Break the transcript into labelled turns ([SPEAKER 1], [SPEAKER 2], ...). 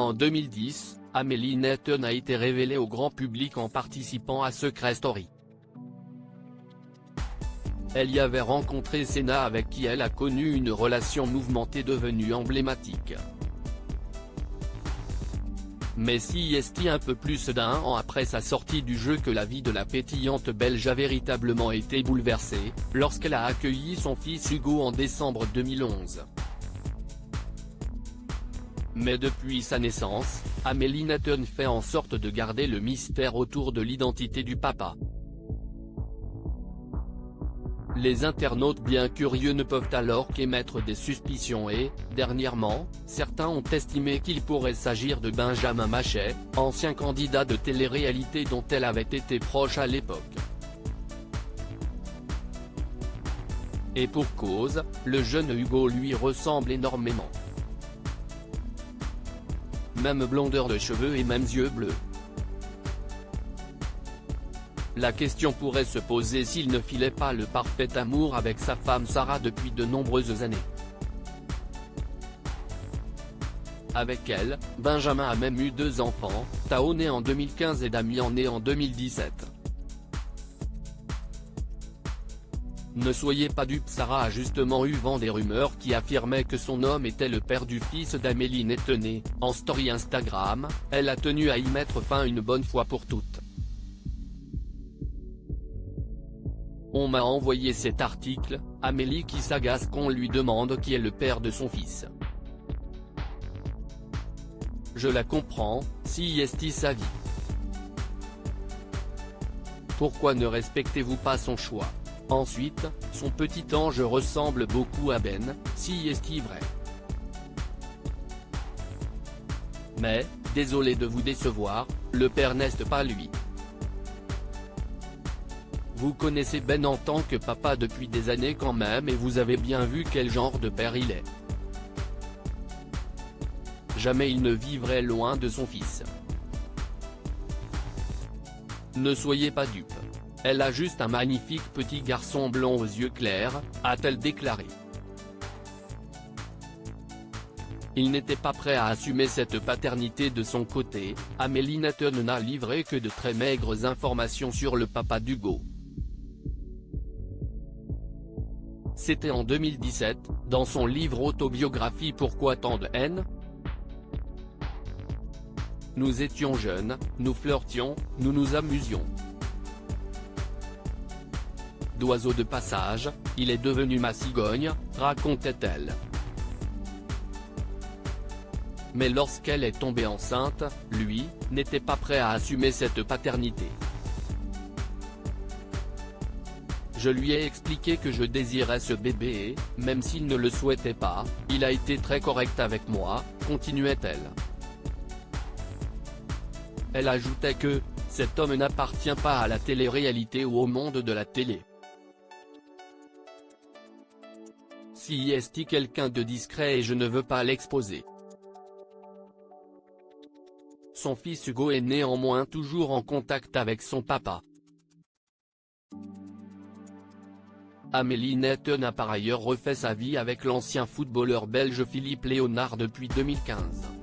[SPEAKER 1] En 2010, Amélie Netton a été révélée au grand public en participant à Secret Story. Elle y avait rencontré Senna, avec qui elle a connu une relation mouvementée devenue emblématique. Mais si est un peu plus d'1 an après sa sortie du jeu que la vie de la pétillante Belge a véritablement été bouleversée, lorsqu'elle a accueilli son fils Hugo en décembre 2011. Mais depuis sa naissance, Amélie Netton fait en sorte de garder le mystère autour de l'identité du papa. Les internautes bien curieux ne peuvent alors qu'émettre des suspicions et, dernièrement, certains ont estimé qu'il pourrait s'agir de Benjamin Machet, ancien candidat de télé-réalité dont elle avait été proche à l'époque. Et pour cause, le jeune Hugo lui ressemble énormément. Même blondeur de cheveux et mêmes yeux bleus. La question pourrait se poser s'il ne filait pas le parfait amour avec sa femme Sarah depuis de nombreuses années. Avec elle, Benjamin a même eu 2 enfants, Tao né en 2015 et Damien né en 2017. Ne soyez pas dupes, Sarah a justement eu vent des rumeurs qui affirmaient que son homme était le père du fils d'Amélie Netton. En story Instagram, elle a tenu à y mettre fin une bonne fois pour toutes. On m'a envoyé cet article, Amélie qui s'agace qu'on lui demande qui est le père de son fils. Je la comprends, si est sa vie. Pourquoi ne respectez-vous pas son choix? Ensuite, son petit ange ressemble beaucoup à Ben, si est vrai. Mais, désolé de vous décevoir, le père n'est pas lui. Vous connaissez Ben en tant que papa depuis des années quand même et vous avez bien vu quel genre de père il est. Jamais il ne vivrait loin de son fils. Ne soyez pas dupes. Elle a juste un magnifique petit garçon blond aux yeux clairs, a-t-elle déclaré. Il n'était pas prêt à assumer cette paternité de son côté. Amélie Netton n'a livré que de très maigres informations sur le papa d'Hugo. C'était en 2017, dans son livre autobiographie Pourquoi tant de haine? Nous étions jeunes, nous flirtions, nous nous amusions. D'oiseau de passage, il est devenu ma cigogne, racontait-elle. Mais lorsqu'elle est tombée enceinte, lui, n'était pas prêt à assumer cette paternité. Je lui ai expliqué que je désirais ce bébé et, même s'il ne le souhaitait pas, il a été très correct avec moi, continuait-elle. Elle ajoutait que, cet homme n'appartient pas à la télé-réalité ou au monde de la télé. Si est quelqu'un de discret et je ne veux pas l'exposer. Son fils Hugo est néanmoins toujours en contact avec son papa. Amélie Netton a par ailleurs refait sa vie avec l'ancien footballeur belge Philippe Léonard depuis 2015.